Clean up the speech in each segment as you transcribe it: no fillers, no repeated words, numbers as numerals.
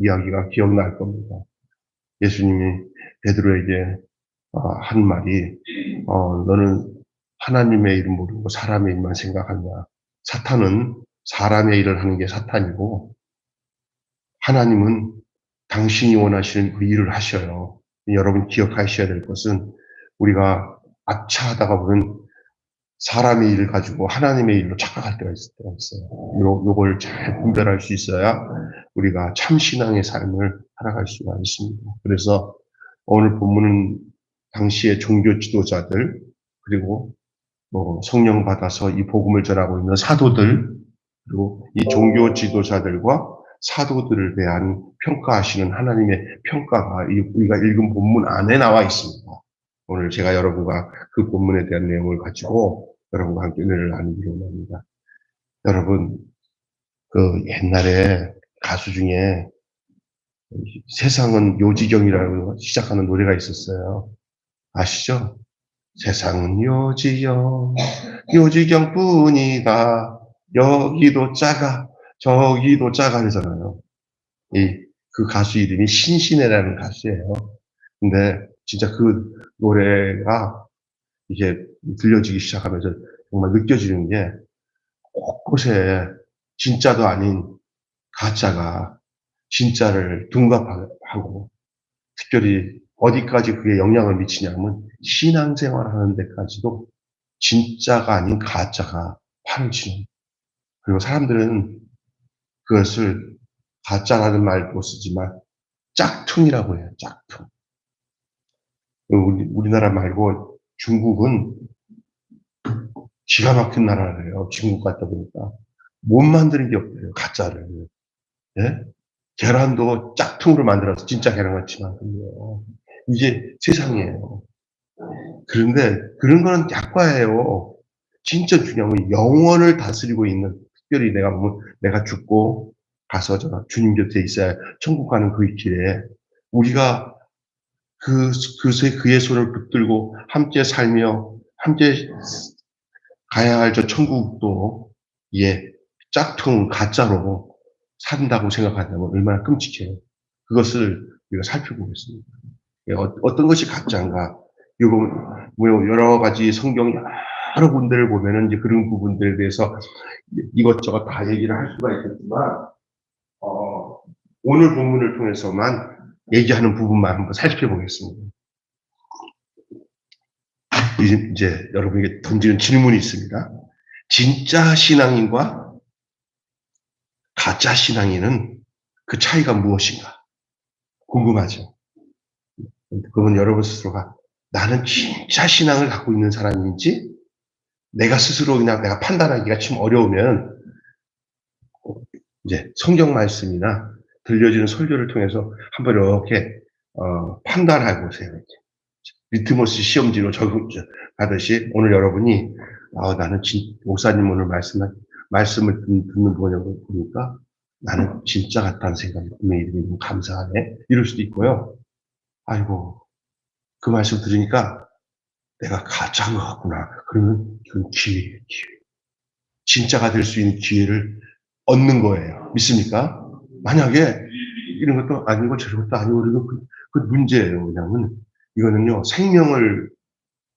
이야기가 기억날 겁니다. 예수님이 베드로에게 한 말이 너는 하나님의 일을 모르고 사람의 일만 생각하냐. 사탄은 사람의 일을 하는 게 사탄이고 하나님은 당신이 원하시는 그 일을 하셔요. 여러분 기억하셔야 될 것은 우리가 아차하다가 보면 사람의 일을 가지고 하나님의 일로 착각할 때가 있어요. 요걸 잘 분별할 수 있어야 우리가 참 신앙의 삶을 살아갈 수가 있습니다. 그래서 오늘 본문은 당시의 종교 지도자들 그리고 성령 받아서 이 복음을 전하고 있는 사도들 그리고 이 종교 지도자들과 사도들을 대한 평가하시는 하나님의 평가가 우리가 읽은 본문 안에 나와 있습니다. 오늘 제가 여러분과 그 본문에 대한 내용을 가지고 여러분과 함께 은혜를 나누기로 합니다. 여러분, 그 옛날에 가수 중에 세상은 요지경이라고 시작하는 노래가 있었어요. 아시죠? 세상은 요지경, 요지경뿐이다. 여기도 작아, 저기도 작아 그러잖아요. 그 가수 이름이 신신애라는 가수예요. 근데 진짜 그 노래가 이게 들려지기 시작하면서 정말 느껴지는 게 곳곳에 진짜도 아닌 가짜가 진짜를 둔갑하고 특별히 어디까지 그게 영향을 미치냐면 신앙생활 하는 데까지도 진짜가 아닌 가짜가 판을 치는. 그리고 사람들은 그것을 가짜라는 말도 쓰지만 짝퉁이라고 해요. 짝퉁. 우리나라 말고 중국은 기가 막힌 나라래요. 중국 갔다 보니까. 못 만드는 게 없대요. 가짜를. 예? 계란도 짝퉁으로 만들어서 진짜 계란같이 만든대요. 이게 세상이에요. 그런데 그런 거는 약과예요. 진짜 중요한 건 영혼을 다스리고 있는 특별히 내가 보면 내가 죽고 가서 주님 곁에 있어야 천국 가는 그 길에 우리가 그의 손을 붙들고 함께 살며 함께 가야 할 저 천국도 짝퉁 가짜로 산다고 생각한다면 얼마나 끔찍해요. 그것을 우리가 살펴보겠습니다. 어떤 것이 가짜인가? 이거 뭐 여러 가지 성경 여러 군데를 보면은 이제 그런 부분들에 대해서 이것저것 다 얘기를 할 수가 있겠지만 오늘 본문을 통해서만 얘기하는 부분만 한번 살펴보겠습니다. 이제 여러분에게 던지는 질문이 있습니다. 진짜 신앙인과 가짜 신앙인은 그 차이가 무엇인가? 궁금하죠? 그건 여러분 스스로가 나는 진짜 신앙을 갖고 있는 사람인지 내가 스스로 그냥 내가 판단하기가 참 어려우면 이제 성경 말씀이나 들려지는 설교를 통해서 한번 이렇게 판단해 보세요. 리트머스 시험지로 적용하듯이 오늘 여러분이 나는 목사님 오늘 말씀을 듣는 번역을 보니까 나는 진짜 같다는 생각이 분명히 들면 감사하네. 이럴 수도 있고요. 아이고 그 말씀 들으니까 내가 가짜인 것 같구나. 그러면 그건 기회예요. 진짜가 될 수 있는 기회를 얻는 거예요. 믿습니까? 만약에 이런 것도 아니고 저런 것도 아니고 그러면 그 문제예요. 왜냐하면 이거는요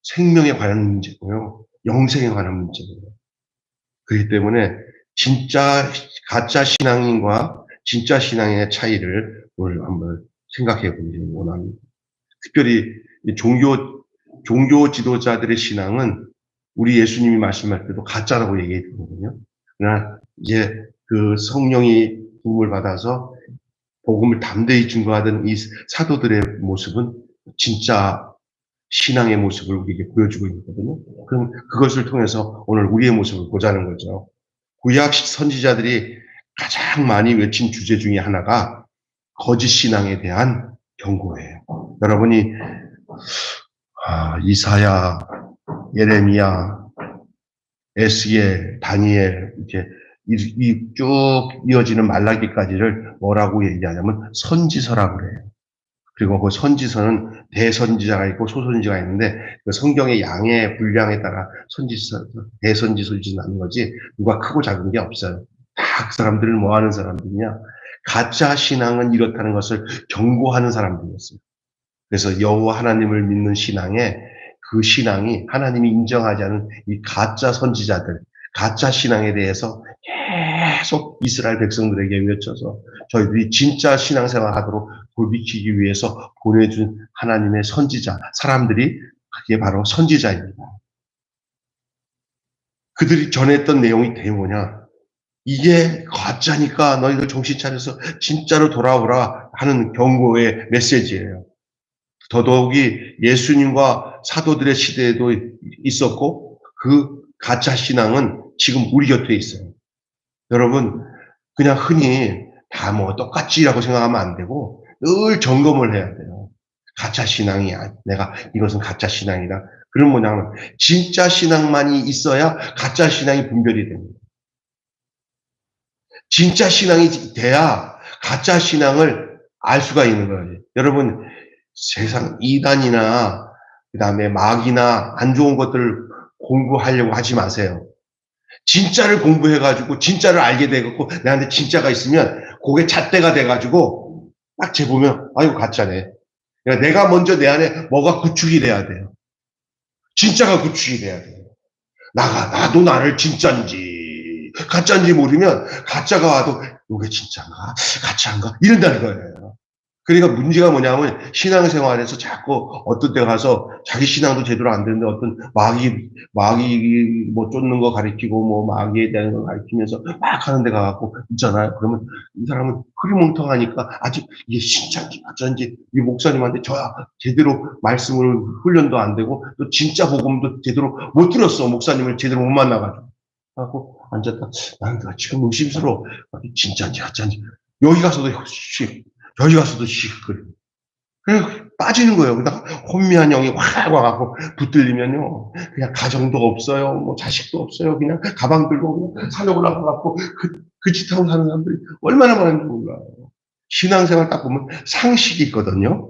생명에 관한 문제고요. 영생에 관한 문제예요. 그렇기 때문에 가짜 신앙인과 진짜 신앙의 차이를 오늘 한번 생각해 보기를 원합니다. 특별히 종교 지도자들의 신앙은 우리 예수님이 말씀할 때도 가짜라고 얘기했거든요. 그러나 이제 그 성령이 부음을 받아서 복음을 담대히 증거하던 이 사도들의 모습은 진짜 신앙의 모습을 우리에게 보여주고 있거든요. 그럼 그것을 통해서 오늘 우리의 모습을 보자는 거죠. 구약 선지자들이 가장 많이 외친 주제 중에 하나가 거짓 신앙에 대한 경고예요. 여러분이 이사야, 예레미야, 에스겔, 다니엘 이렇게 쭉 이어지는 말라기까지를 뭐라고 얘기하냐면 선지서라고 그래요. 그리고 그 선지서는 대선지자가 있고 소선지자가 있는데 그 성경의 양의 분량에 따라 선지서, 대선지서 나는 거지 누가 크고 작은 게 없어요. 다 그 사람들을 뭐 하는 사람들이냐? 가짜 신앙은 이렇다는 것을 경고하는 사람들이었어요. 그래서 여호와 하나님을 믿는 신앙에 그 신앙이 하나님이 인정하지 않은 이 가짜 선지자들, 가짜 신앙에 대해서 계속 이스라엘 백성들에게 외쳐서 저희들이 진짜 신앙생활 하도록 돌이키기 위해서 보내준 하나님의 선지자, 사람들이 그게 바로 선지자입니다. 그들이 전했던 내용이 되게 뭐냐? 이게 가짜니까 너희들 정신 차려서 진짜로 돌아오라 하는 경고의 메시지예요. 더더욱이 예수님과 사도들의 시대에도 있었고 그 가짜 신앙은 지금 우리 곁에 있어요. 여러분 그냥 흔히 다 뭐 똑같지라고 생각하면 안 되고 늘 점검을 해야 돼요. 가짜 신앙이야. 내가 이것은 가짜 신앙이다. 그럼 뭐냐면 진짜 신앙만이 있어야 가짜 신앙이 분별이 됩니다. 진짜 신앙이 돼야 가짜 신앙을 알 수가 있는 거예요. 여러분 세상 이단이나 그다음에 마귀나 안 좋은 것들을 공부하려고 하지 마세요. 진짜를 공부해 가지고 진짜를 알게 돼 갖고 내한테 진짜가 있으면 그게 잣대가 돼 가지고 딱 재보면 아이고 가짜네. 그러니까 내가 먼저 내 안에 뭐가 구축이 돼야 돼요. 진짜가 구축이 돼야 돼요. 나도 나를 진짜인지 가짜인지 모르면 가짜가 와도 이게 진짜인가 가짜인가 이런다는 거예요. 그러니까 문제가 뭐냐면 신앙생활에서 자꾸 어떤 데 가서 자기 신앙도 제대로 안 되는데 어떤 마귀 뭐 쫓는 거 가리키고 뭐 마귀에 대한 거 가리키면서 막 하는 데 가갖고 있잖아요. 그러면 이 사람은 흐리멍텅하니까 아직 이게 진짜인지 가짜인지 이 목사님한테 저야 제대로 말씀을 훈련도 안 되고 또 진짜 복음도 제대로 못 들었어. 목사님을 제대로 못 만나가지고. 하고 앉았다. 난 지금 의심스러워. 진짜인지 가짜인지. 여기 가서도 여기 가서도 시끌. 그냥 빠지는 거예요. 그러다가 혼미한 영이 확 와갖고 붙들리면요. 그냥 가정도 없어요. 뭐 자식도 없어요. 그냥 가방 들고 그냥 산에 올라가갖고 그 짓하고 사는 사람들이 얼마나 많은지 몰라요. 신앙생활 딱 보면 상식이 있거든요.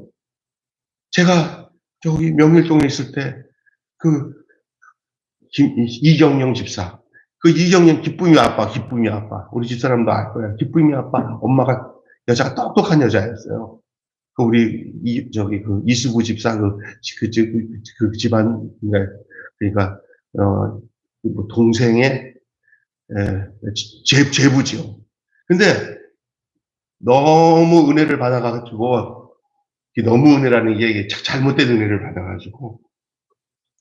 제가 저기 명일동에 있을 때 그 이경영 집사. 그 이경영 기쁨이 아빠. 우리 집사람도 알 거야. 기쁨이 아빠. 엄마가 여자가 똑똑한 여자였어요. 그 우리 그 이수부 집사 그 집안 그러니까 뭐 동생의 제부죠. 근데 너무 은혜를 받아가지고 너무 은혜라는 게 잘못된 은혜를 받아가지고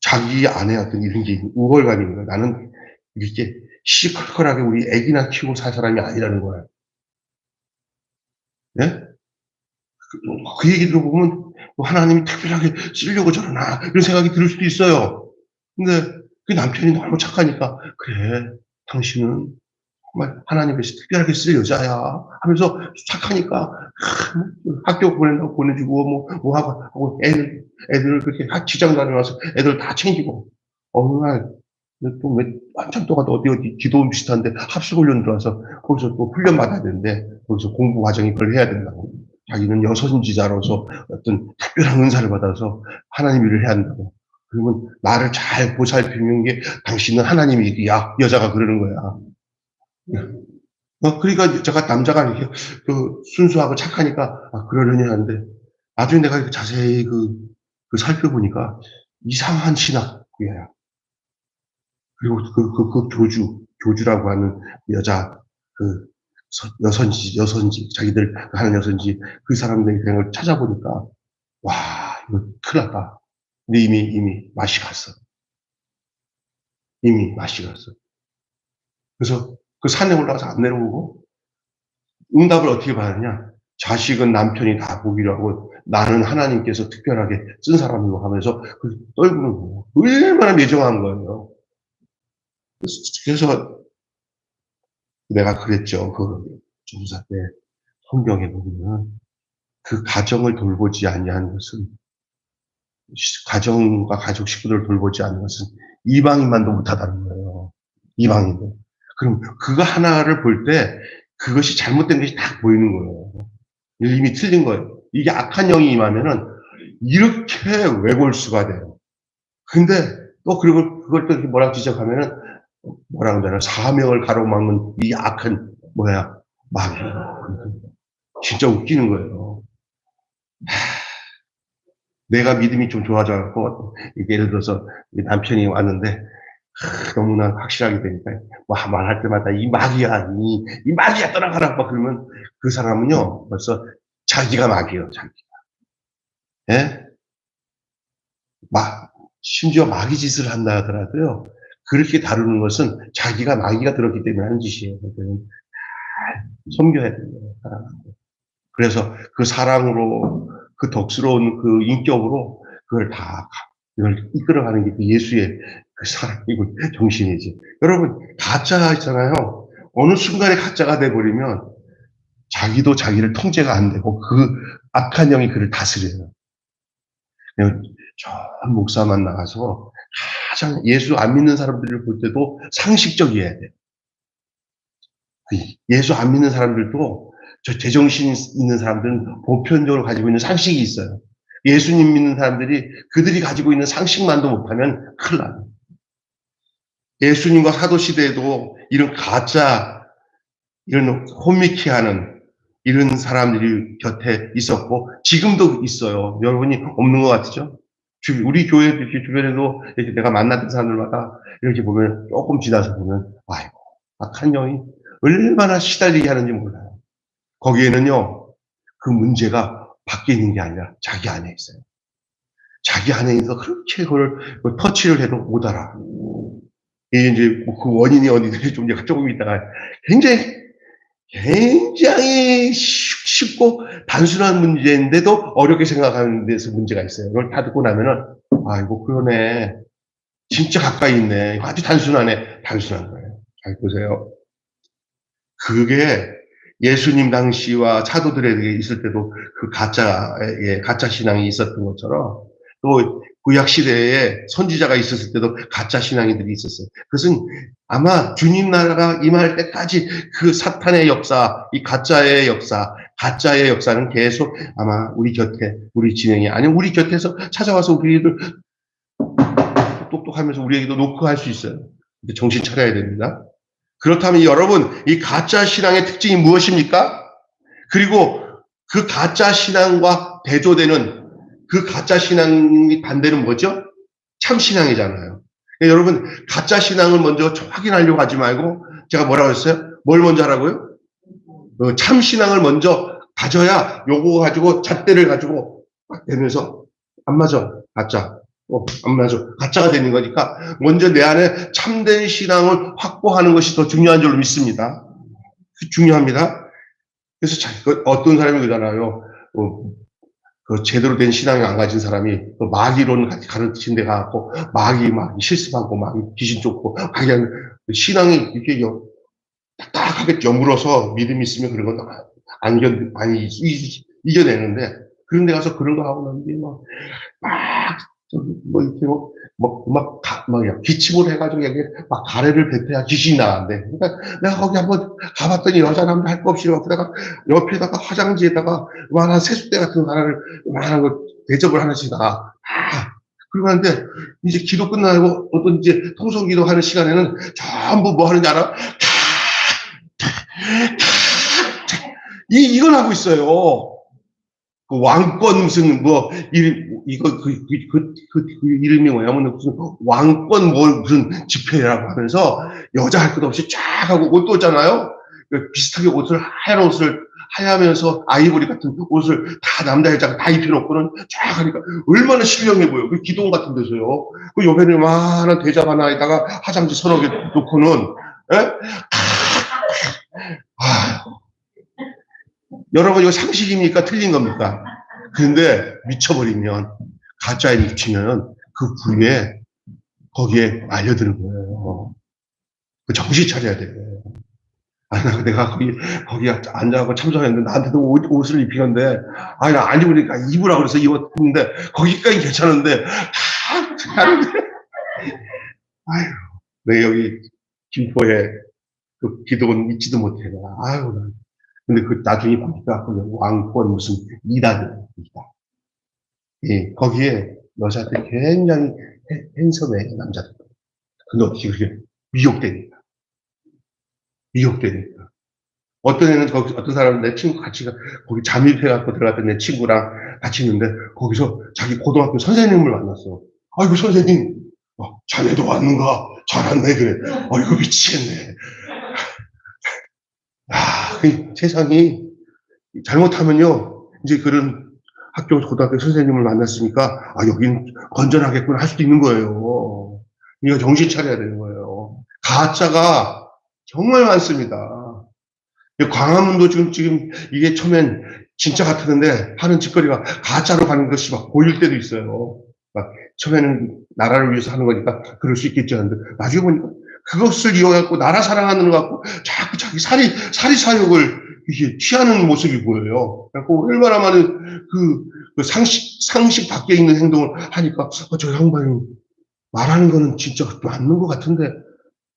자기 안에 어떤 이런 게 우월감이 있는 거야. 나는 이렇게 시시콜콜하게 우리 애기나 키우고 살 사람이 아니라는 거야. 예? 그 얘기 들어보면 하나님이 특별하게 쓰려고 저러나 이런 생각이 들 수도 있어요. 근데 그 남편이 너무 착하니까 그래 당신은 정말 하나님께서 특별하게 쓸 여자야 하면서 착하니까 학교 보낸다고 보내주고 뭐 하고 애들 그렇게 직장 다녀와서 애들 다 챙기고 어느 날 또 왜 완전 또 어디 기도원 비슷한데 합숙훈련 들어와서 거기서 또 훈련 받아야 되는데 거기서 공부 과정이 그걸 해야 된다고. 자기는 여선지자로서 어떤 특별한 은사를 받아서 하나님 일을 해야 한다고. 그러면 나를 잘 보살피는 게 당신은 하나님의 일이야. 여자가 그러는 거야. 그러니까 제가 남자가 이렇게 순수하고 착하니까 그러려니 하는데 나중에 내가 자세히 살펴보니까 이상한 신학교야. 그리고 교주라고 하는 여자 여선지 자기들 하는 여선지 그 사람들의 그런 걸 찾아보니까 와 이거 큰일 났다. 근데 이미 맛이 갔어. 이미 맛이 갔어. 그래서 그 산에 올라가서 안 내려오고 응답을 어떻게 받았냐? 자식은 남편이 다 보기로 하고 나는 하나님께서 특별하게 쓴 사람이고 하면서 떨구는 거예요. 얼마나 매정한 거예요. 그래서 내가 그랬죠. 그 조사 때 성경에 보면 그 가정을 돌보지 아니한 것은 가정과 가족 식구들을 돌보지 않는 것은 이방인만도 못하다는 거예요. 이방인도. 그럼 그거 하나를 볼 때 그것이 잘못된 것이 딱 보이는 거예요. 이미 틀린 거예요. 이게 악한 영이 임하면은 이렇게 왜골수가 돼요. 근데 또 그걸 또 뭐라고 지적하면은 뭐라고 하잖아요. 사명을 가로막는 이 악한 마귀. 진짜 웃기는 거예요. 내가 믿음이 좀 좋아져갖고, 예를 들어서 남편이 왔는데, 너무나 확실하게 되니까, 말할 때마다 이 마귀야, 이 마귀야 떠나가라, 막 그러면 그 사람은요, 벌써 자기가 마귀예요, 자기가. 예? 심지어 마귀 짓을 한다 하더라도요, 그렇게 다루는 것은 자기가 마귀가 들었기 때문에 하는 짓이에요. 섬겨야 돼요, 사랑하고. 그래서 그 사랑으로, 그 덕스러운 그 인격으로 그걸 다, 이걸 이끌어가는 게 그 예수의 그 사랑이고 정신이지. 여러분, 가짜 있잖아요. 어느 순간에 가짜가 돼버리면 자기도 자기를 통제가 안 되고 그 악한 영이 그를 다스려요. 저 목사만 나가서 가장 예수 안 믿는 사람들을 볼 때도 상식적이어야 돼요. 예수 안 믿는 사람들도 저 제정신 있는 사람들은 보편적으로 가지고 있는 상식이 있어요. 예수님 믿는 사람들이 그들이 가지고 있는 상식만도 못하면 큰일 나요. 예수님과 사도시대에도 이런 가짜, 이런 혼미케하는 이런 사람들이 곁에 있었고 지금도 있어요. 여러분이 없는 것 같죠? 우리 교회 이렇게 주변에도 이렇게 내가 만났던 사람들마다 이렇게 보면 조금 지나서 보면 아이고 악한 영이 얼마나 시달리게 하는지 몰라요. 거기에는요 그 문제가 밖에 있는 게 아니라 자기 안에 있어요. 자기 안에 있어서 그렇게 그걸 터치를 해도 못 알아. 이게 이제 그 원인이 어디든지 좀 조금 있다가 굉장히 쉽고 단순한 문제인데도 어렵게 생각하는 데서 문제가 있어요. 그걸 다 듣고 나면은 아이고 그러네. 진짜 가까이 있네. 아주 단순하네. 단순한 거예요. 잘 보세요. 그게 예수님 당시와 사도들에게 있을 때도 그 가짜 신앙이 있었던 것처럼 또 구약 시대에 선지자가 있었을 때도 가짜 신앙이들이 있었어요. 그것은 아마 주님 나라가 임할 때까지 그 사탄의 역사, 이 가짜의 역사는 계속 아마 우리 곁에, 우리 진영이 아니면 우리 곁에서 찾아와서 우리를 똑똑하면서 우리에게도 노크할 수 있어요. 근데 정신 차려야 됩니다. 그렇다면 여러분, 이 가짜 신앙의 특징이 무엇입니까? 그리고 그 가짜 신앙과 대조되는 그 가짜 신앙의 반대는 뭐죠? 참 신앙이잖아요. 그러니까 여러분, 가짜 신앙을 먼저 확인하려고 하지 말고 제가 뭐라고 했어요? 뭘 먼저 하라고요? 참 신앙을 먼저 가져야 요거 가지고 잣대를 가지고 막 대면서 안 맞아, 가짜. 안 맞아. 가짜가 되는 거니까 먼저 내 안에 참된 신앙을 확보하는 것이 더 중요한 줄로 믿습니다. 중요합니다. 그래서 어떤 사람이 그러잖아요. 그 제대로 된 신앙이 안 가진 사람이 마귀론 가르치는 데 가고 마귀 실습하고 마귀 귀신 쫓고 신앙이 이렇게 딱딱하게 여물어서 믿음이 있으면 그런 건 이겨내는데 그런 데 가서 그런 거 하고 나면 기침을 해가지고 여기 막 가래를 뱉어야 귀신이 나간대. 그러니까 내가 거기 한번 가봤더니 여자남자 할 거 없이 내가 옆에다가 화장지에다가 한 세숫대 같은 가래를 만한 거 대접을 하나씩 나. 그러고 하는데 이제 기도 끝나고 어떤 이제 통성기도 하는 시간에는 전부 뭐 하는지 알아? 이걸 하고 있어요. 그 왕권 무슨 이름이 뭐냐면 무슨 왕권 무슨 집회라고 하면서 여자 할 것 없이 쫙 하고 옷도 있잖아요. 비슷하게 하얀 옷을 하야면서 아이보리 같은 옷을 다 남자 여자가 다 입혀놓고는 쫙 하니까 얼마나 신령해 보여. 그 기동 같은 데서요. 그 옆에는 요만한 대접 하나에다가 화장지 서너 개 놓고는 에? 여러분 이거 상식입니까? 틀린 겁니까? 그런데 미쳐버리면 가짜에 미치면 그 부위에 거기에 말려드는 거예요. 그 정신 차려야 돼요. 내가 거기 앉아갖고 참석했는데 나한테도 옷을 입히는데 나 안 입으니까 입으라고 그래서 입었는데 거기까지 괜찮은데 내 여기 김포에 그 기도원 있지도 못해. 근데 그 나중에 보니까 왕권 무슨 이다입니다. 거기에 여자들 굉장히 핸섬해 남자들. 근데 어떻게 그렇게 미혹되니까. 어떤 애는 거기, 어떤 사람은 내 친구 같이 거기 잠입해갖고 들어갔던 내 친구랑 같이 있는데, 거기서 자기 고등학교 선생님을 만났어. 아이고, 선생님, 자네도 왔는가? 잘 왔네, 그래. 아이고, 미치겠네. 그 세상이 잘못하면요, 이제 그런 학교, 고등학교 선생님을 만났으니까, 여긴 건전하겠구나 할 수도 있는 거예요. 이거 정신 차려야 되는 거예요. 가짜가 정말 많습니다. 광화문도 지금 이게 처음엔 진짜 같았는데 하는 짓거리가 가짜로 가는 것이 막 보일 때도 있어요. 막 처음에는 나라를 위해서 하는 거니까 그럴 수 있겠지 하는데 나중에 보니까 그것을 이용해갖고 나라 사랑하는 것 같고 자꾸 자기 사리사욕을 이렇게 취하는 모습이 보여요. 그래갖고 얼마나 많은 그 상식 밖에 있는 행동을 하니까 저 양반이 말하는 거는 진짜 맞는 것 같은데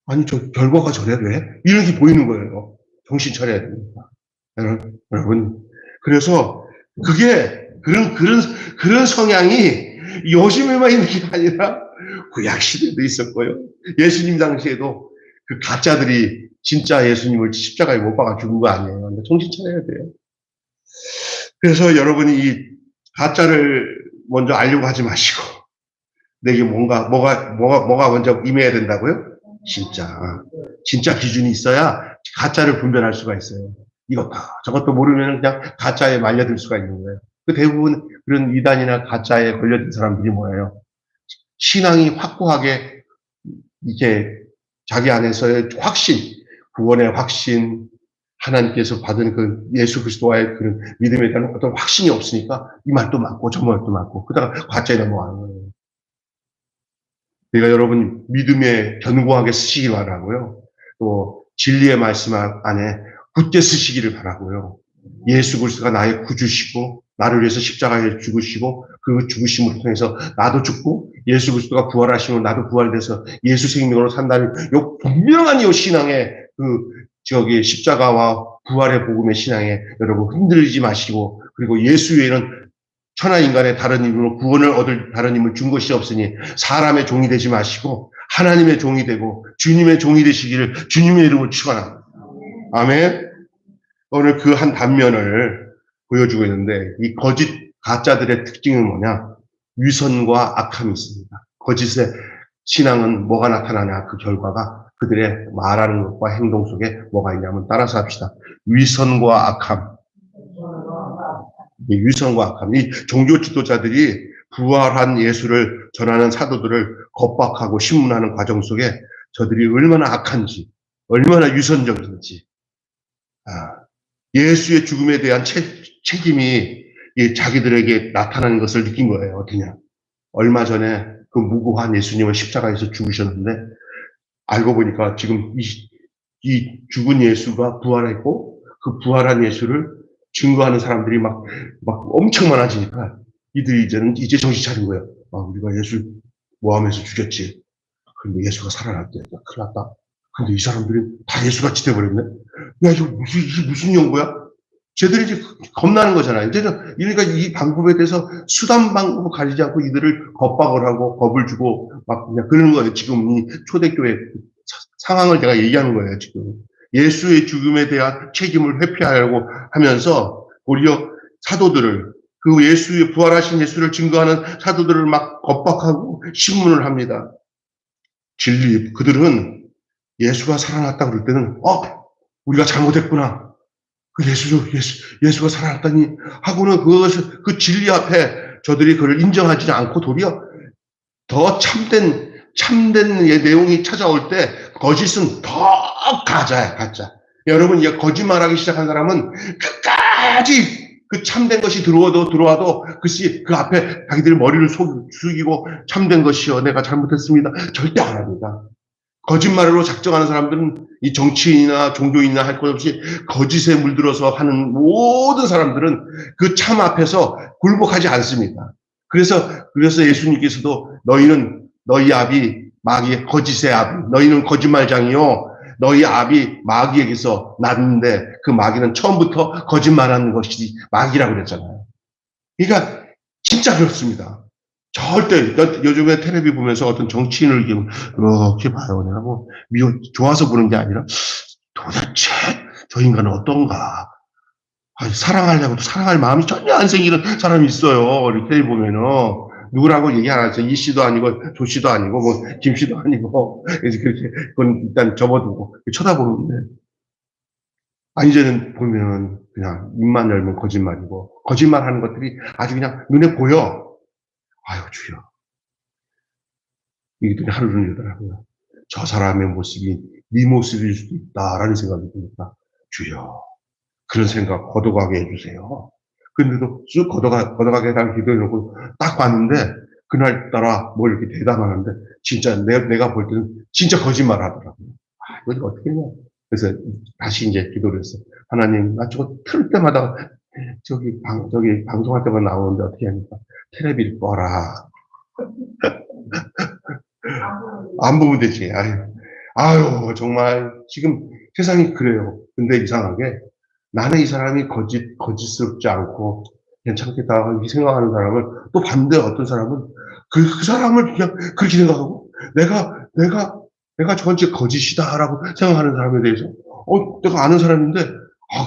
아니 저 결과가 저래 돼? 이렇게 보이는 거예요. 정신 차려야 됩니다. 여러분. 그래서 그게 그런 성향이 요즘에만 있는 게 아니라 구약 시대도 있었고요. 예수님 당시에도 그 가짜들이 진짜 예수님을 십자가에 못 박아 죽은 거 아니에요. 근데 정신 차려야 돼요. 그래서 여러분이 이 가짜를 먼저 알려고 하지 마시고 내게 뭐가 먼저 임해야 된다고요? 진짜 기준이 있어야 가짜를 분별할 수가 있어요. 이것다 저것도 모르면 그냥 가짜에 말려들 수가 있는 거예요. 그 대부분 그런 이단이나 가짜에 걸려든 사람들이 뭐예요? 신앙이 확고하게 이게 자기 안에서의 확신, 구원의 확신, 하나님께서 받은 그 예수 그리스도와의 그런 믿음에 대한 어떤 확신이 없으니까 이 말도 맞고 저 말도 맞고 그러다가 가짜에 넘어가는 거예요. 그러니까 여러분 믿음에 견고하게 쓰시기 바라고요. 또 진리의 말씀 안에 굳게 쓰시기를 바라고요. 예수 그리스도가 나의 구주시고 나를 위해서 십자가에 죽으시고 그 죽으심을 통해서 나도 죽고 예수 그리스도가 부활하시면 나도 부활돼서 예수 생명으로 산다는 요 분명한 요 신앙의 저기 십자가와 부활의 복음의 신앙에 여러분 흔들리지 마시고 그리고 예수 외에는 천하 인간의 다른 이름으로 구원을 얻을 다른 힘을 준 것이 없으니 사람의 종이 되지 마시고 하나님의 종이 되고 주님의 종이 되시기를 주님의 이름으로 축원합니다. 아멘. 오늘 그 한 단면을 보여주고 있는데 이 거짓 가짜들의 특징은 뭐냐? 위선과 악함이 있습니다. 거짓의 신앙은 뭐가 나타나냐? 그 결과가 그들의 말하는 것과 행동 속에 뭐가 있냐면 따라서 합시다. 위선과 악함. 위선과 악함. 이 종교 지도자들이 부활한 예수를 전하는 사도들을 겁박하고 신문하는 과정 속에 저들이 얼마나 악한지, 얼마나 위선적인지, 예수의 죽음에 대한 책임이 자기들에게 나타나는 것을 느낀 거예요. 어떠냐? 얼마 전에 그 무고한 예수님을 십자가에서 죽으셨는데 알고 보니까 지금 이 죽은 예수가 부활했고 그 부활한 예수를 증거하는 사람들이 막 엄청 많아지니까 이들이 이제 정신 차린 거예요. 우리가 예수 모함해서 죽였지. 근데 예수가 살아났대. 큰일 났다. 근데 이 사람들이 다 예수같이 돼버렸네. 야, 이게 무슨 연구야? 쟤들이 이제 겁나는 거잖아요. 그러니까 이 방법에 대해서 수단 방법을 가리지 않고 이들을 겁박을 하고 겁을 주고 막 그냥 그러는 거예요. 지금 이 초대교회 상황을 제가 얘기하는 거예요. 지금 예수의 죽음에 대한 책임을 회피하려고 하면서 오히려 사도들을 그 예수의 부활하신 예수를 증거하는 사도들을 막 겁박하고 신문을 합니다. 진리 그들은 예수가 살아났다 그럴 때는 우리가 잘못했구나. 그 예수가 살아났다니 하고는 그 진리 앞에 저들이 그걸 인정하지 않고 도리어 더 참된 내용이 찾아올 때 거짓은 더 가짜야, 가짜. 여러분, 이제 거짓말하기 시작한 사람은 끝까지 그 참된 것이 들어와도 그것이 그 앞에 자기들 머리를 숙이고 참된 것이요. 내가 잘못했습니다. 절대 안 합니다. 거짓말로 작정하는 사람들은 이 정치인이나 종교인이나 할 것 없이 거짓에 물들어서 하는 모든 사람들은 그 참 앞에서 굴복하지 않습니다. 그래서 예수님께서도 너희 아비 마귀의 거짓의 아비, 너희는 거짓말장이요. 너희 아비 마귀에게서 났는데 그 마귀는 처음부터 거짓말하는 것이 마귀라고 그랬잖아요. 그러니까 진짜 그렇습니다. 절대 요즘에 텔레비 보면서 어떤 정치인을 이렇게 봐요. 내가 좋아서 보는 게 아니라 도대체 저 인간은 어떤가? 사랑하려고도 사랑할 마음이 전혀 안 생기는 사람이 있어요. 이렇게 보면은. 누구라고 얘기 안 하죠. 이 씨도 아니고, 조 씨도 아니고, 뭐, 김 씨도 아니고. 그래서 그렇게, 그건 일단 접어두고 쳐다보는데. 이제는 보면 그냥 입만 열면 거짓말이고, 거짓말 하는 것들이 아주 그냥 눈에 보여. 아유, 주여. 이들이 하루를 이러더라고요. 저 사람의 모습이 네 모습일 수도 있다라는 생각이 드니까, 주여. 그런 생각 거둬가게 해주세요. 근데도 쭉 걷어가게 해달라고 기도해놓고 딱 봤는데, 그날따라 뭘 이렇게 대담하는데, 진짜 내가 볼 때는 진짜 거짓말 하더라고요. 이거 어떻게 했냐. 그래서 다시 이제 기도를 했어. 하나님, 나 저거 틀 때마다 저기 방송할 때만 나오는데 어떻게 하니까 텔레비를 꺼라. 안 보면 되지. 아유, 정말 지금 세상이 그래요. 근데 이상하게 나는 이 사람이 거짓스럽지 않고 괜찮겠다 이렇게 생각하는 사람을 또 반대 어떤 사람은 그 사람을 그냥 그렇게 생각하고 내가 저건 진짜 거짓이다라고 생각하는 사람에 대해서 내가 아는 사람인데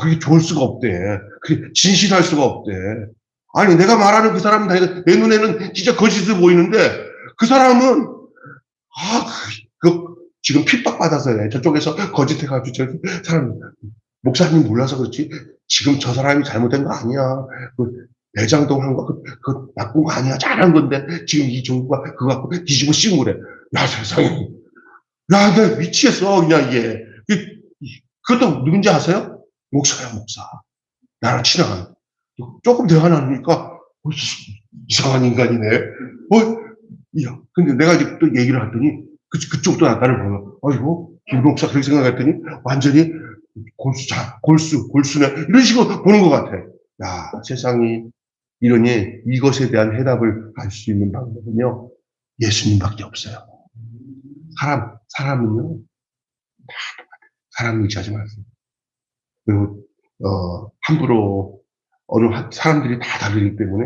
그게 좋을 수가 없대. 그게 진실할 수가 없대. 아니 내가 말하는 그 사람은 내 눈에는 진짜 거짓으로 보이는데 그 사람은 지금 핍박받아서 저쪽에서 거짓해가지고 저 사람 목사님 몰라서 그렇지 지금 저 사람이 잘못된 거 아니야. 내장동 한 거 그 나쁜 거 아니야. 잘한 건데 지금 이 정부가 그거 갖고 뒤집어 씌운 거래. 야 세상에. 야 내가 미치겠어 그냥 이게. 그것도 누군지 아세요? 목사야 목사. 나랑 친한. 조금 대화 나누니까 이상한 인간이네. 야 근데 내가 이제 또 얘기를 했더니 그쪽도 나를 보여. 아이고 김 목사 그렇게 생각했더니 완전히 골수네 이런 식으로 보는 것 같아. 야 세상이 이러니 이것에 대한 해답을 알 수 있는 방법은요 예수님밖에 없어요. 사람은요 사람 의지하지 마세요. 그리고 함부로 어느 사람들이 다 다르기 때문에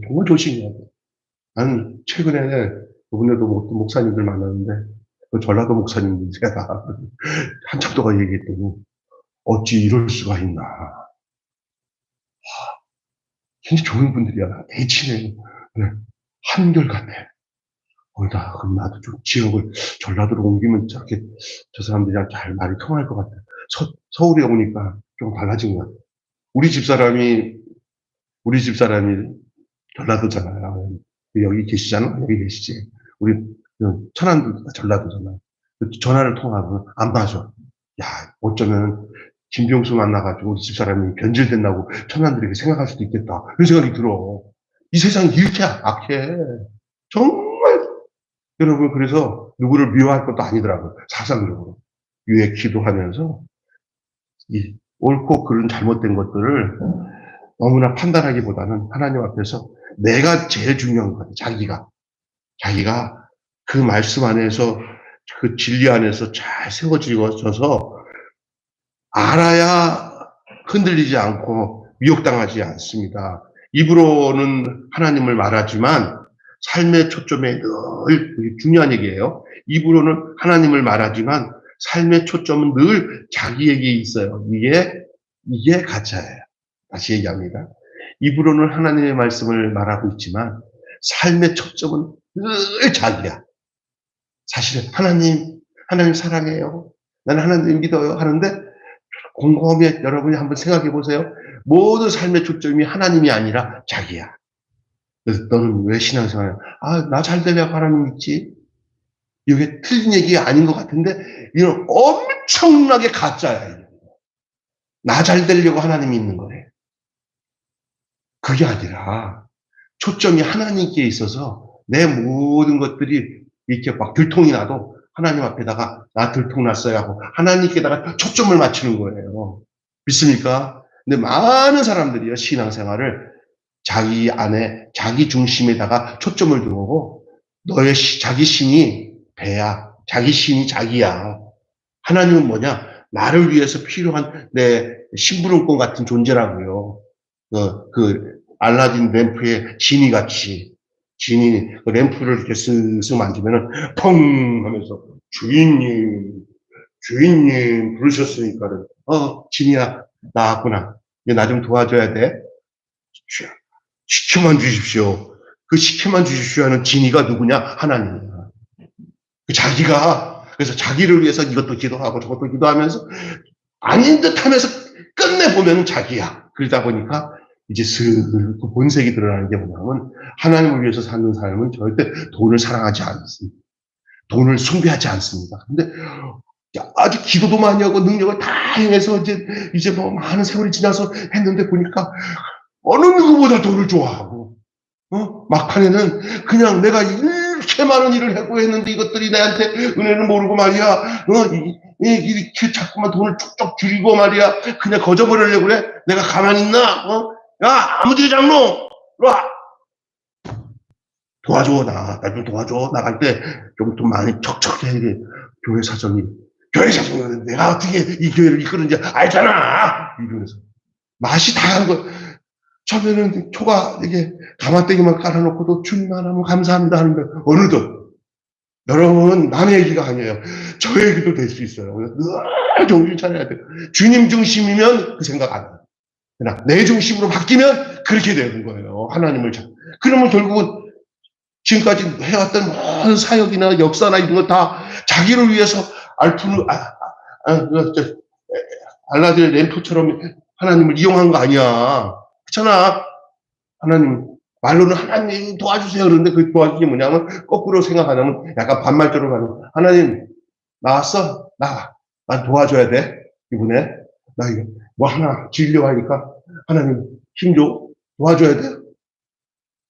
정말 조심해야 돼요. 나는 최근에 이번에도 목사님들 만났는데 전라도 목사님들 제가 한참 동안 얘기했더니 어찌 이럴 수가 있나. 진짜 좋은 분들이야. 대친해. 그래. 한결같아. 그럼 나도 좀 지역을 전라도로 옮기면 저렇게 저 사람들이랑 잘 말이 통할 것 같아. 서울에 오니까 좀 달라진 것 같아. 우리 집사람이 전라도잖아요. 여기 계시잖아? 여기 계시지. 우리 천안도 전라도잖아. 전화를 통화하면 안 봐줘. 야, 어쩌면 김병수 만나가지고 우리 집사람이 변질됐다고 천안들에게 생각할 수도 있겠다. 그런 생각이 들어. 이 세상이 이렇게 악해. 정말 여러분 그래서 누구를 미워할 것도 아니더라고요. 사상적으로. 위에 기도하면서 이 옳고 그른 잘못된 것들을 너무나 판단하기보다는 하나님 앞에서 내가 제일 중요한 것 같아요. 자기가 그 말씀 안에서 그 진리 안에서 잘 세워져서 알아야 흔들리지 않고 미혹당하지 않습니다. 입으로는 하나님을 말하지만 삶의 초점에 늘 중요한 얘기예요. 입으로는 하나님을 말하지만 삶의 초점은 늘 자기에게 있어요. 이게 가짜예요. 다시 얘기합니다. 입으로는 하나님의 말씀을 말하고 있지만 삶의 초점은 늘 자기야. 사실은 하나님 사랑해요. 나는 하나님 믿어요. 하는데 곰곰이 여러분이 한번 생각해 보세요. 모든 삶의 초점이 하나님이 아니라 자기야. 그래서 너는 왜 신앙생활을 나 잘 되려고 하나님 믿지? 이게 틀린 얘기가 아닌 것 같은데 이건 엄청나게 가짜야. 나 잘 되려고 하나님이 있는 거래. 그게 아니라 초점이 하나님께 있어서 내 모든 것들이 이렇게 막 들통이 나도 하나님 앞에다가 나 들통났어요 하고 하나님께다가 초점을 맞추는 거예요. 믿습니까? 근데 많은 사람들이요 신앙생활을 자기 안에 자기 중심에다가 초점을 두고 너의 자기 신이 배야. 자기 신이 자기야. 하나님은 뭐냐? 나를 위해서 필요한 내 심부름꾼 같은 존재라고요. 알라딘 램프의 지니 같이 지니 그 램프를 이렇게 쓱쓱 만지면은 펑 하면서 주인님 부르셨으니까는 진이야, 나왔구나. 나 좀 도와줘야 돼. 시켜만 주십시오. 그 시켜만 주십시오 하는 진이가 누구냐? 하나님이야. 자기가, 그래서 자기를 위해서 이것도 기도하고 저것도 기도하면서 아닌 듯 하면서 끝내보면 자기야. 그러다 보니까 이제 그 본색이 드러나는 게 뭐냐면 하나님을 위해서 사는 삶은 절대 돈을 사랑하지 않습니다. 돈을 숭배하지 않습니다. 근데 아주 기도도 많이 하고 능력을 다 행해서 이제 뭐 많은 세월이 지나서 했는데 보니까 어느 누구보다 돈을 좋아하고, 막판에는 그냥 내가 이렇게 많은 일을 하고 했는데 이것들이 나한테 은혜는 모르고 말이야, 이렇게 자꾸만 돈을 쭉쭉 줄이고 말이야, 그냥 거저버리려고 그래? 내가 가만히 있나? 야, 아무데나 장로! 와! 도와줘, 나 좀 도와줘. 나갈 때 좀 돈 많이 척척해. 교회 사정이 내가 어떻게 이 교회를 이끄는지 알잖아! 이러면서. 맛이 다한 거. 처음에는 초가 이게 가마떼기만 깔아놓고도 주님 하나님 감사합니다 하는데 어느덧 여러분 남의 얘기가 아니에요. 저 얘기도 될 수 있어요. 늘 정신 차려야 돼요. 주님 중심이면 그 생각 안 해요. 그러나 내 중심으로 바뀌면 그렇게 되는 거예요. 하나님을 그러면 결국은 지금까지 해왔던 모든 사역이나 역사나 이런 거 다 자기를 위해서 알라딘 램프처럼 하나님을 이용한 거 아니야. 그렇잖아. 하나님, 말로는 하나님 도와주세요. 그런데 그 도와주기 뭐냐면 거꾸로 생각하냐면 약간 반말적으로 가는 하나님, 나왔어? 난 도와줘야 돼. 이번에. 나 이거 뭐 하나 지으려고 하니까 하나님 힘 줘. 도와줘야 돼.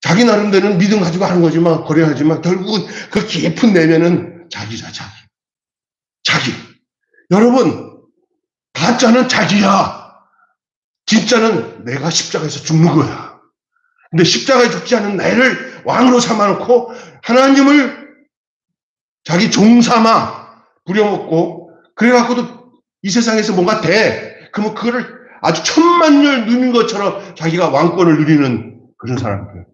자기 나름대로는 믿음 가지고 하는 거지만, 거래하지만 결국은 그 깊은 내면은 자기자, 자기. 여러분, 가짜는 자기야. 진짜는 내가 십자가에서 죽는 거야. 근데 십자가에 죽지 않은 나를 왕으로 삼아놓고 하나님을 자기 종 삼아 부려먹고 그래갖고도 이 세상에서 뭔가 돼. 그러면 그거를 아주 천만년 누린 것처럼 자기가 왕권을 누리는 그런 사람들.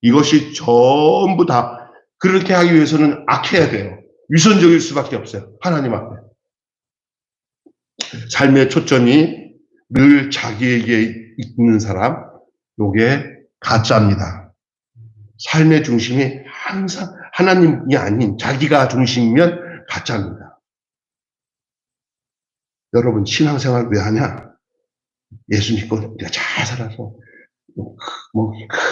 이것이 전부 다 그렇게 하기 위해서는 악해야 돼요. 위선적일 수밖에 없어요. 하나님 앞에. 삶의 초점이 늘 자기에게 있는 사람, 요게 가짜입니다. 삶의 중심이 항상 하나님이 아닌 자기가 중심이면 가짜입니다. 여러분 신앙생활 왜 하냐? 예수 믿고 우리가 잘 살아서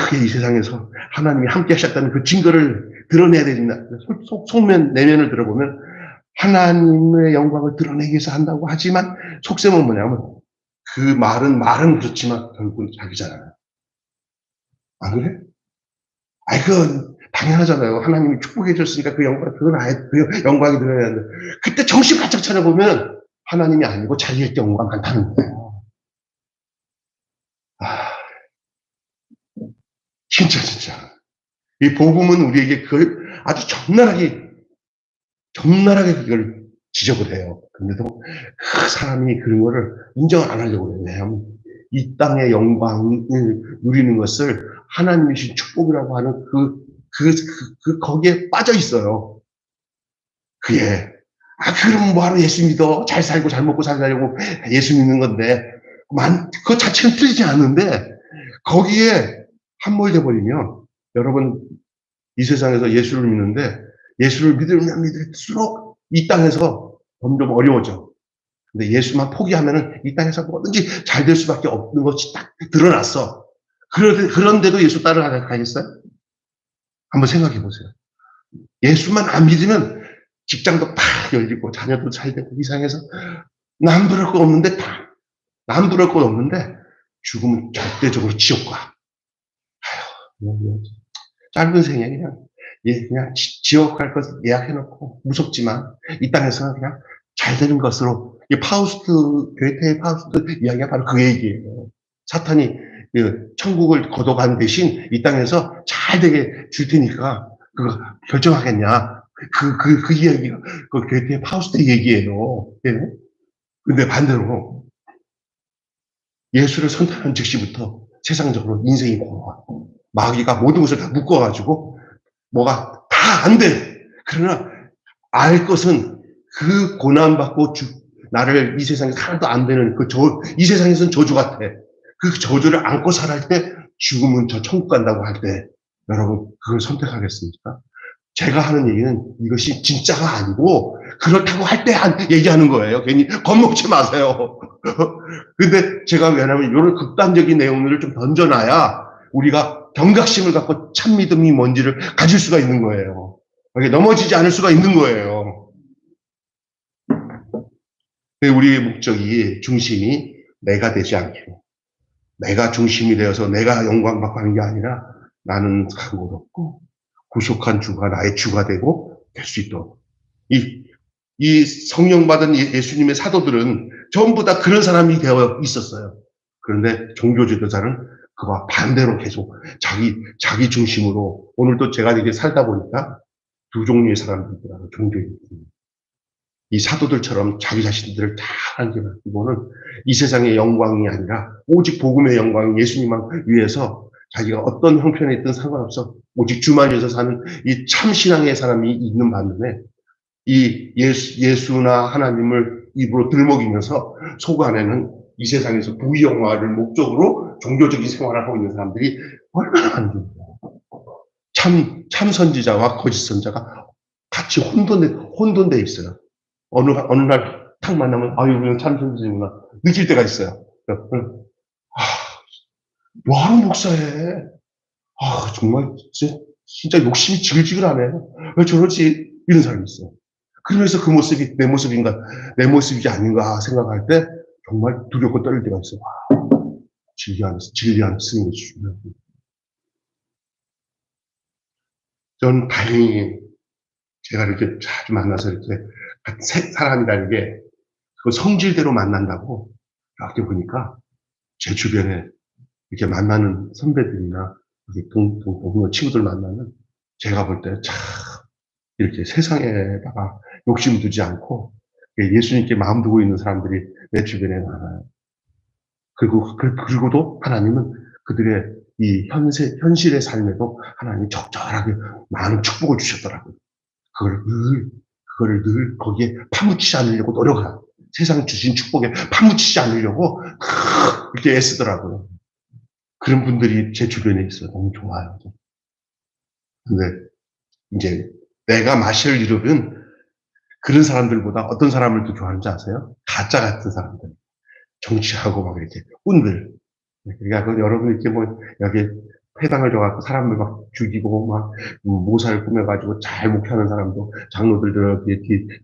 크게 이 세상에서 하나님이 함께 하셨다는 그 증거를 드러내야 됩니다. 속면 내면을 들어보면 하나님의 영광을 드러내기 위해서 한다고 하지만 속셈은 뭐냐면 그 말은 그렇지만 결국은 자기잖아요. 안 그래? 그건 당연하잖아요. 하나님이 축복해 줬으니까 그 영광, 그 영광이 드러나야 하는데 그때 정신 바짝 차려보면 하나님이 아니고 자기의 영광 많다는 거예요. 진짜. 이 복음은 우리에게 그걸 아주 적나라하게 그걸 지적을 해요. 그런데도 그 사람이 그런 거를 인정을 안 하려고 해요. 왜냐하면 이 땅의 영광을 누리는 것을 하나님이신 축복이라고 하는 거기에 빠져 있어요. 그게. 그럼 뭐하러 예수 믿어? 잘 살고 잘 먹고 잘 살려고 예수 믿는 건데. 그 자체는 틀리지 않는데, 거기에 함몰돼 버리면, 여러분, 이 세상에서 예수를 믿는데, 예수를 믿으면 믿을수록 이 땅에서 점점 어려워져. 근데 예수만 포기하면은 이 땅에서 뭐든지 잘 될 수밖에 없는 것이 딱 드러났어. 그런데도 예수 따라가겠어요? 한번 생각해 보세요. 예수만 안 믿으면 직장도 팍 열리고 자녀도 잘 되고 이상해서 남부를 거 없는데 남부를 거 없는데 죽으면 절대적으로 지옥 가. 짧은 생에 그냥 지옥 갈 것 예약해놓고 무섭지만 이 땅에서는 그냥 잘 되는 것으로 괴테의 파우스트 이야기가 바로 그 얘기예요. 사탄이 천국을 거둬간 대신 이 땅에서 잘 되게 줄 테니까 그거 결정하겠냐. 그 이야기가 그 괴테의 파우스트 얘기예요. 예? 근데 반대로 예수를 선택한 즉시부터 세상적으로 인생이 고와. 마귀가 모든 것을 다 묶어가지고 뭐가 다 안 돼. 그러나 알 것은 그 고난받고 나를 이 세상에서 하나도 안 되는 이 세상에서는 저주 같아. 그 저주를 안고 살아갈 때 죽으면 저 천국 간다고 할 때 여러분 그걸 선택하겠습니까? 제가 하는 얘기는 이것이 진짜가 아니고 그렇다고 할 때 얘기하는 거예요. 괜히 겁먹지 마세요. 근데 제가 왜냐하면 이런 극단적인 내용들을 좀 던져놔야 우리가 경각심을 갖고 참 믿음이 뭔지를 가질 수가 있는 거예요. 넘어지지 않을 수가 있는 거예요. 우리의 목적이 중심이 내가 되지 않기로, 내가 중심이 되어서 내가 영광받고 하는 게 아니라 나는 간 곳 없고 구속한 주가 나의 주가 되고 될 수 있도록. 이 성령 받은 예수님의 사도들은 전부 다 그런 사람이 되어 있었어요. 그런데 종교 지도자는 그와 반대로 계속 자기 중심으로, 오늘도 제가 이렇게 살다 보니까 두 종류의 사람들이더라고요. 종교인들. 이 사도들처럼 자기 자신들을 다 한결이고는 이 세상의 영광이 아니라 오직 복음의 영광, 예수님만 위해서 자기가 어떤 형편에 있든 상관없어 오직 주만 위해서 사는 이 참신앙의 사람이 있는 반면에 이 예수나 하나님을 입으로 들먹이면서 속 안에는 이 세상에서 부귀영화를 목적으로 종교적인 생활을 하고 있는 사람들이 얼마나 많은지. 참 선지자와 거짓 선자가 같이 혼돈돼 있어요. 어느 날 탁 만나면 아유 우리는 참 선지자구나 느낄 때가 있어요. 뭐하러 목사해? 정말 진짜 욕심이 지글지글하네. 왜 저러지? 이런 사람이 있어요. 그러면서 그 모습이 내 모습이 아닌가 생각할 때 정말 두렵고 떨릴 때가 있어요. 진리한 스님을 주시면. 저는 다행히 제가 이렇게 자주 만나서 이렇게 사람이라는 게 그 성질대로 만난다고 이렇게 보니까 제 주변에 이렇게 만나는 선배들이나 동료 친구들 만나면 제가 볼 때 참 이렇게 세상에다가 욕심 두지 않고 예수님께 마음 두고 있는 사람들이 내 주변에 많아요. 그리고도 하나님은 그들의 이 현실의 삶에도 하나님이 적절하게 많은 축복을 주셨더라고요. 그거를 늘 거기에 파묻히지 않으려고 노력해요. 세상 주신 축복에 파묻히지 않으려고 이렇게 애쓰더라고요. 그런 분들이 제 주변에 있어요. 너무 좋아요. 근데 이제 내가 마실 이름은 그런 사람들보다 어떤 사람을 더 좋아하는지 아세요? 가짜 같은 사람들. 정치하고 막 이렇게 꾼들. 그러니까 여러분 이렇게 여기 회당을 줘갖고 사람들 막 죽이고 막 모사를 꾸며가지고 잘 목회하는 사람도 장로들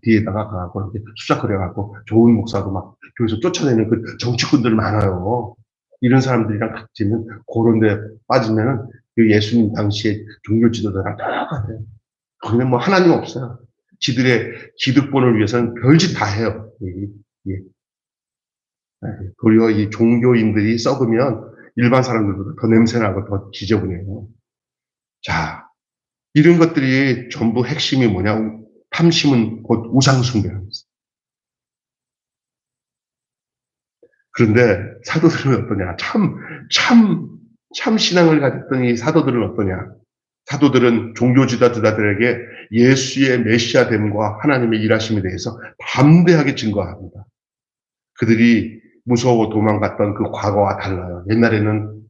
뒤에다가 가고 이렇게 수작거려갖고 좋은 목사도 막 교회에서 쫓아내는 그 정치꾼들 많아요. 이런 사람들이랑 같이는 그런 데 빠지면은 그 예수님 당시에 종교 지도자랑 똑같아요. 거기는 뭐 하나님 없어요. 지들의 기득권을 위해서는 별짓 다 해요. 예. 도리어 이 종교인들이 썩으면 일반 사람들보다 더 냄새나고 더 지저분해요. 자, 이런 것들이 전부 핵심이 뭐냐? 탐심은 곧 우상숭배입니다. 그런데 사도들은 어떠냐? 참 신앙을 가졌던 이 사도들은 어떠냐? 사도들은 종교 지도자들에게 예수의 메시아됨과 하나님의 일하심에 대해서 담대하게 증거합니다. 그들이 무서워 도망갔던 그 과거와 달라요. 옛날에는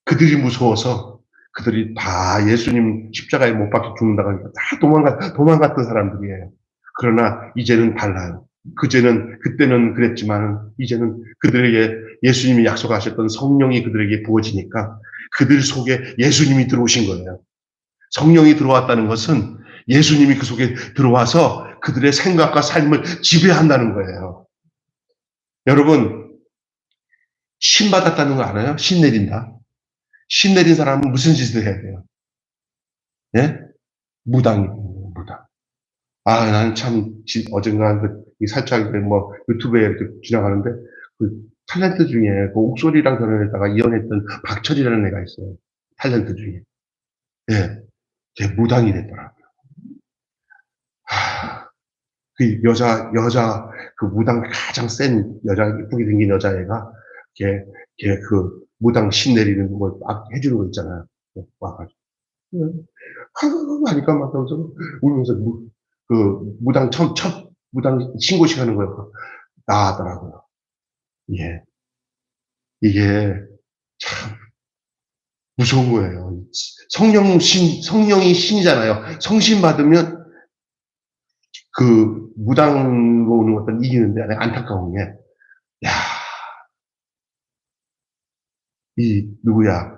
그들이 무서워서 그들이 다 예수님 십자가에 못 박혀 죽는다고 하니까 다 도망갔던 사람들이에요. 그러나 이제는 달라요. 그때는 그랬지만 이제는 그들에게 예수님이 약속하셨던 성령이 그들에게 부어지니까 그들 속에 예수님이 들어오신 거예요. 성령이 들어왔다는 것은 예수님이 그 속에 들어와서 그들의 생각과 삶을 지배한다는 거예요. 여러분, 신 받았다는 거 알아요? 신 내린다. 신 내린 사람은 무슨 짓을 해야 돼요? 예? 무당이에요, 무당. 나는 참, 어젠가 살짝 유튜브에 이렇게 지나가는데, 그 탤런트 중에 그 옥소리랑 결혼했다가 이혼했던 박철이라는 애가 있어요. 탤런트 중에. 예. 걔 무당이 됐더라고요. 그 그 무당 가장 센 예쁘게 생긴 여자애가, 걔 그 무당 신 내리는 거 막 해주는 거 있잖아요. 와가지고. 하니까 막 여기서 울면서 무당 무당 신고식 하는 거예요. 나아하더라고요. 예. 이게 참 무서운 거예요. 성령이 신이잖아요. 성신 받으면 그 무당으로 오는 것들은 이기는데 안타까운 게, 야, 이 누구야?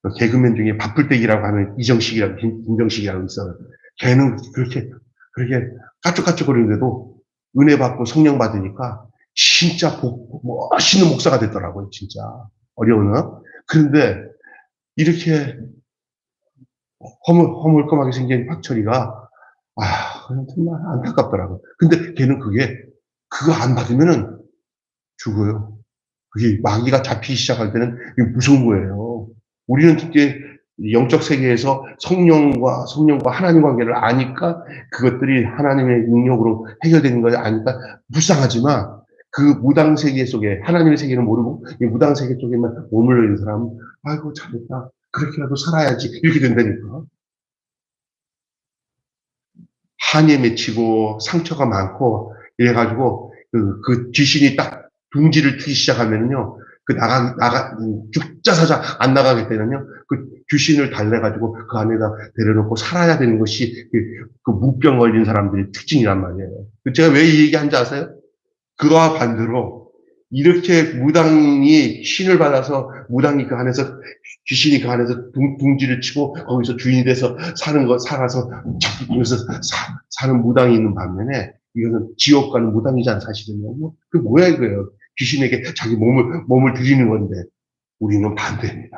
그 개그맨 중에 바쁠때기라고 하는 이정식이라고, 김정식이라고 있어요. 걔는 그렇게 까쭉까쭉거리는데도 은혜 받고 성령 받으니까 진짜 멋있는 목사가 됐더라고요, 진짜. 어려우나. 그런데 이렇게 허물kom하게 생긴 박철이가, 그냥 정말 안타깝더라고요. 근데 걔는 그거 안 받으면은 죽어요. 그게 마귀가 잡히기 시작할 때는 이게 무서운 거예요. 우리는 특히 영적 세계에서 성령과 하나님 관계를 아니까 그것들이 하나님의 능력으로 해결되는 걸 아니까 불쌍하지만 그 무당 세계 속에 하나님의 세계를 모르고 이 무당 세계 속에만 머물러 있는 사람은 아이고 잘했다. 그렇게라도 살아야지. 이렇게 된다니까. 한에 맺히고 상처가 많고 이래가지고 그 귀신이 딱 둥지를 트기 시작하면요. 죽자사자 안 나가겠다면요. 그 귀신을 달래가지고 그 안에다 데려놓고 살아야 되는 것이 그 무병 걸린 사람들의 특징이란 말이에요. 제가 왜 이 얘기하는지 아세요? 그와 반대로 이렇게 무당이 신을 받아서 무당이 그 안에서 귀신이 그 안에서 둥지를 치고 거기서 주인이 돼서 살아서 자기면서 사는 무당이 있는 반면에 이거는 지옥 가는 무당이잖아 사실은요. 그 뭐야 이거예요. 귀신에게 자기 몸을 드리는 건데 우리는 반대입니다.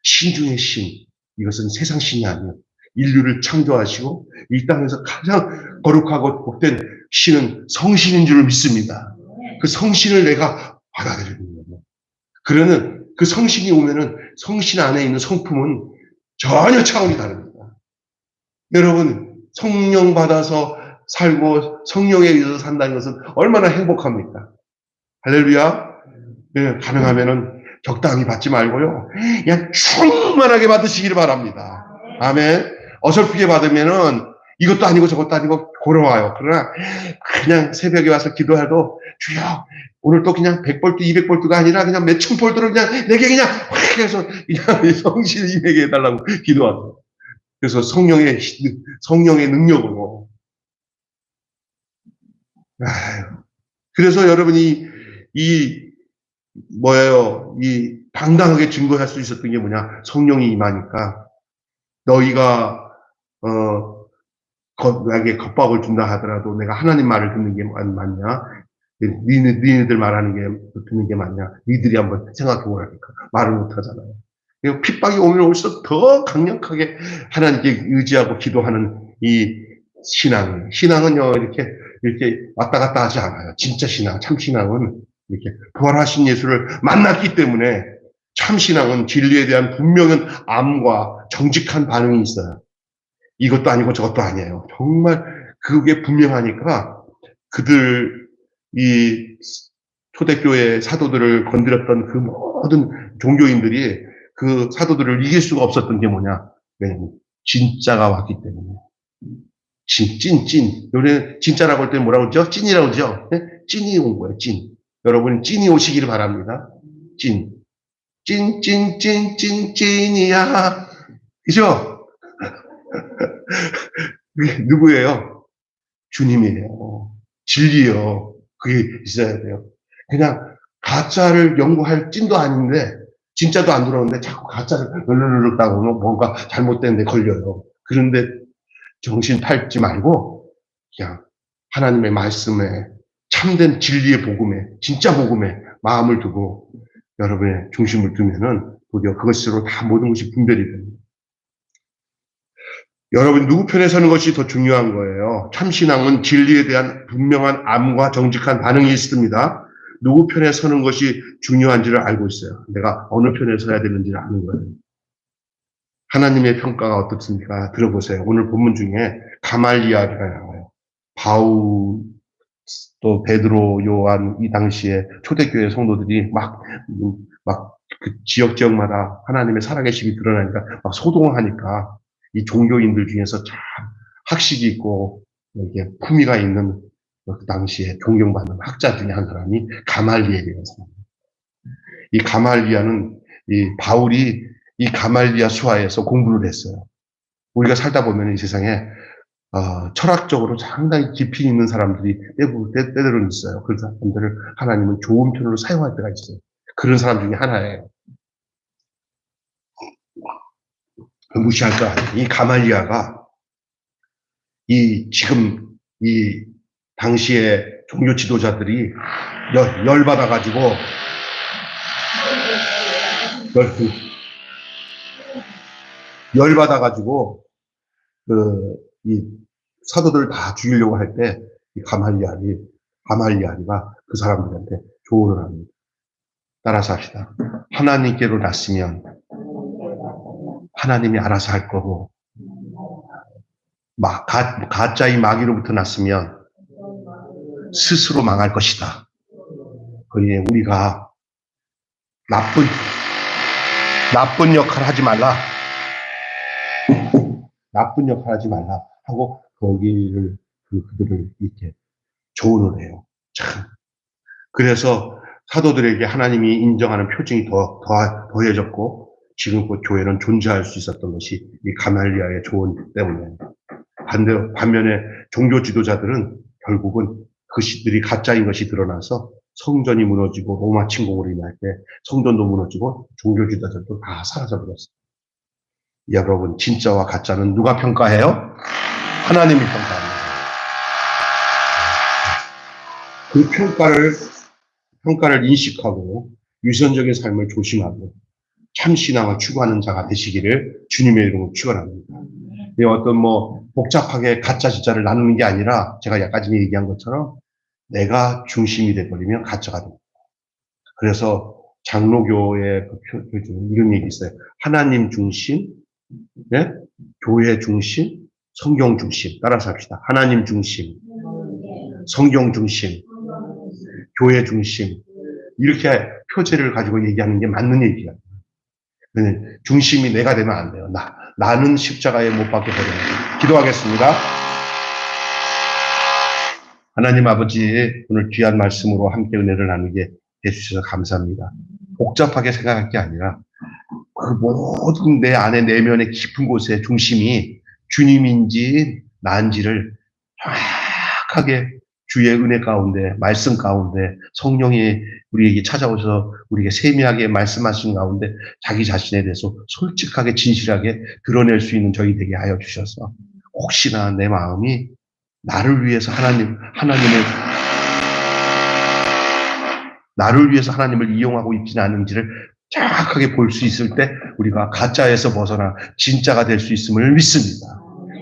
신 중의 신. 이것은 세상 신이 아니에요. 인류를 창조하시고 이 땅에서 가장 거룩하고 복된 신은 성신인 줄 믿습니다. 그 성신을 내가 받아들이는 거예요. 그러는 그 성신이 오면은 성신 안에 있는 성품은 전혀 차원이 다릅니다. 여러분, 성령 받아서 살고 성령에 의해서 산다는 것은 얼마나 행복합니까? 할렐루야. 네, 가능하면은 적당히 받지 말고요. 그냥 충만하게 받으시기를 바랍니다. 아멘. 어설프게 받으면은 이것도 아니고 저것도 아니고 고러와요. 그러나 그냥 새벽에 와서 기도해도 주여 오늘 또 그냥 100볼트, 200볼트가 아니라 그냥 몇천 볼트로 그냥 내게 그냥 확 해서 그냥 성신을 임하게 해달라고 기도하고. 그래서 성령의 능력으로. 그래서 여러분이 이 당당하게 증거할 수 있었던 게 뭐냐? 성령이 임하니까 너희가 나에게 겁박을 준다 하더라도 내가 하나님 말을 듣는 게 맞냐? 니네들 말하는 게 듣는 게 맞냐? 니들이 한번 생각해 보라니까 말을 못 하잖아요. 핍박이 오면 올수록 더 강력하게 하나님께 의지하고 기도하는 이 신앙은요 이렇게 왔다 갔다 하지 않아요. 진짜 신앙, 참 신앙은 이렇게 부활하신 예수를 만났기 때문에 참 신앙은 진리에 대한 분명한 암과 정직한 반응이 있어요. 이것도 아니고 저것도 아니에요. 정말 그게 분명하니까 이 초대교회 사도들을 건드렸던 그 모든 종교인들이 그 사도들을 이길 수가 없었던 게 뭐냐? 왜냐면 진짜가 왔기 때문에. 찐. 요새 진짜라고 할 때 뭐라고 그러죠? 찐이라고 그러죠? 네? 찐이 온 거예요, 찐. 여러분, 찐이 오시기를 바랍니다. 찐. 찐이야. 그죠? 누구예요? 주님이에요. 진리요. 그게 있어야 돼요. 그냥 가짜를 연구할 찐도 아닌데 진짜도 안 들어오는데 자꾸 가짜를 르르르 따보면 뭔가 잘못된 데 걸려요. 그런데 정신 팔지 말고 그냥 하나님의 말씀에 참된 진리의 복음에 진짜 복음에 마음을 두고 여러분의 중심을 두면은 도리어 그것으로 다 모든 것이 분별이 됩니다. 여러분 누구 편에 서는 것이 더 중요한 거예요. 참신앙은 진리에 대한 분명한 암과 정직한 반응이 있습니다. 누구 편에 서는 것이 중요한지를 알고 있어요. 내가 어느 편에 서야 되는지를 아는 거예요. 하나님의 평가가 어떻습니까? 들어보세요. 오늘 본문 중에 가말리엘이가 나와요. 바울, 또 베드로, 요한 이 당시에 초대교회 성도들이 막 그 지역마다 하나님의 살아계심이 드러나니까 막 소동하니까 이 종교인들 중에서 참 학식이 있고 이게 품위가 있는 그 당시에 존경받는 학자 중에 한 사람이 가말리엘이라는 사람. 이 가말리아는 이 바울이 이 가말리아 수하에서 공부를 했어요. 우리가 살다 보면 이 세상에 철학적으로 상당히 깊이 있는 사람들이 때때로는 있어요. 그 사람들을 하나님은 좋은 편으로 사용할 때가 있어요. 그런 사람 중에 하나예요. 무시할 거 아니에요. 이 가말리아가 지금 이 당시에 종교 지도자들이 열받아가지고 이 사도들 다 죽이려고 할 때 이 가말리아리가 그 사람들한테 조언을 합니다. 따라서 합시다. 하나님께로 났으면 하나님이 알아서 할 거고, 가짜의 마귀로부터 났으면 스스로 망할 것이다. 그러니 우리가 나쁜 역할 하지 말라. 나쁜 역할 하지 말라 하고 그들을 이렇게 조언을 해요. 참. 그래서 사도들에게 하나님이 인정하는 표징이 더해졌고 지금 그 교회는 존재할 수 있었던 것이 이 가말리아의 조언 때문에. 반면에 종교 지도자들은 결국은 그들이 가짜인 것이 드러나서 성전이 무너지고 로마 침공으로 인할 때 성전도 무너지고 종교 지도자들도 다 사라져버렸어요. 여러분, 진짜와 가짜는 누가 평가해요? 하나님이 평가합니다. 그 평가를 인식하고 유선적인 삶을 조심하고 참신앙을 추구하는 자가 되시기를 주님의 이름으로 축원합니다. 어떤 복잡하게 가짜 진짜를 나누는 게 아니라 제가 약간 전에 얘기한 것처럼 내가 중심이 돼버리면 가짜가 됩니다. 그래서 장로교의 이런 얘기 있어요. 하나님 중심, 네? 교회 중심, 성경 중심. 따라서 합시다. 하나님 중심, 성경 중심, 교회 중심. 이렇게 표제를 가지고 얘기하는 게 맞는 얘기야. 중심이 내가 되면 안 돼요. 나는 십자가에 못 박혀 버려요. 기도하겠습니다. 하나님 아버지, 오늘 귀한 말씀으로 함께 은혜를 나누게 해주셔서 감사합니다. 복잡하게 생각할 게 아니라 그 모든 내 안에 내면의 깊은 곳에 중심이 주님인지 나인지를 정확하게 주의 은혜 가운데, 말씀 가운데, 성령이 우리에게 찾아오셔서 우리에게 세미하게 말씀하신 가운데 자기 자신에 대해서 솔직하게 진실하게 드러낼 수 있는 저희 되게 하여 주셔서 혹시나 내 마음이 나를 위해서 하나님을 이용하고 있지는 않은지를 정확하게 볼 수 있을 때 우리가 가짜에서 벗어나 진짜가 될 수 있음을 믿습니다.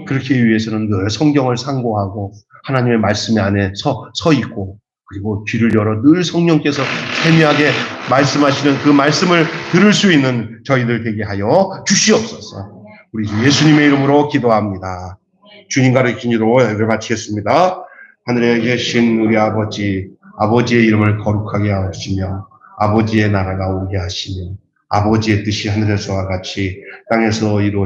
그렇게 위해서는 늘 성경을 상고하고 하나님의 말씀 안에 서 있고 그리고 귀를 열어 늘 성령께서 세미하게 말씀하시는 그 말씀을 들을 수 있는 저희들 되게 하여 주시옵소서. 우리 주 예수님의 이름으로 기도합니다. 주님 가르친 대로 예배를 마치겠습니다. 하늘에 계신 우리 아버지의 이름을 거룩하게 하시며 아버지의 나라가 오게 하시며 아버지의 뜻이 하늘에서와 같이 땅에서 이루어지고